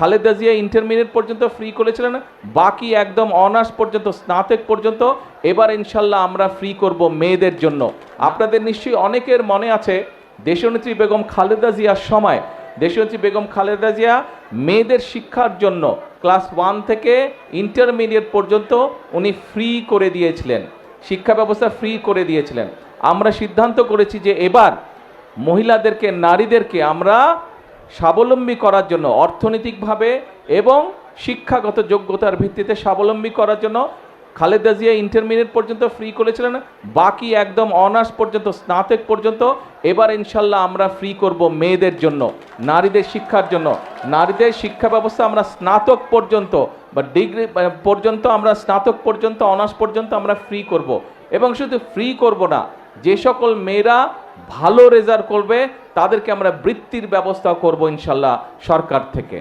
Khaleda Zia intermediate পর্যন্ত free করেছিলেন, বাকি একদম অনার্স পর্যন্ত স্নাতক পর্যন্ত এবার ইনশাল্লাহ আমরা ফ্রি করব মেয়েদের জন্য। আপনাদের নিশ্চয়ই অনেকের মনে আছে দেশনেত্রী বেগম খালেদা জিয়ার সময় দেশনেত্রী বেগম খালেদা জিয়া মেয়েদের শিক্ষার জন্য ক্লাস 1 থেকে ইন্টারমিডিয়েট পর্যন্ত উনি ফ্রি করে দিয়েছিলেন, শিক্ষা ব্যবস্থা ফ্রি করে দিয়েছিলেন। আমরা সিদ্ধান্ত করেছি যে এবার মহিলাদেরকে, নারীদেরকে আমরা স্বাবলম্বী করার জন্য, অর্থনৈতিকভাবে এবং শিক্ষাগত যোগ্যতার ভিত্তিতে স্বাবলম্বী করার জন্য খালেদা জিয়া ইন্টারমিডিয়েট পর্যন্ত ফ্রি করেছিলেন, বাকি একদম অনার্স পর্যন্ত স্নাতক পর্যন্ত এবার ইনশাল্লাহ আমরা ফ্রি করব মেয়েদের জন্য, নারীদের শিক্ষার জন্য। নারীদের শিক্ষা ব্যবস্থা আমরা স্নাতক পর্যন্ত বা ডিগ্রি পর্যন্ত, আমরা স্নাতক পর্যন্ত, অনার্স পর্যন্ত আমরা ফ্রি করব। এবং শুধু ফ্রি করব না, যে সকল মেয়েরা ভালো রেজাল্ট করবে তাদেরকে আমরা বৃত্তির ব্যবস্থা করব ইনশাল্লাহ সরকার থেকে।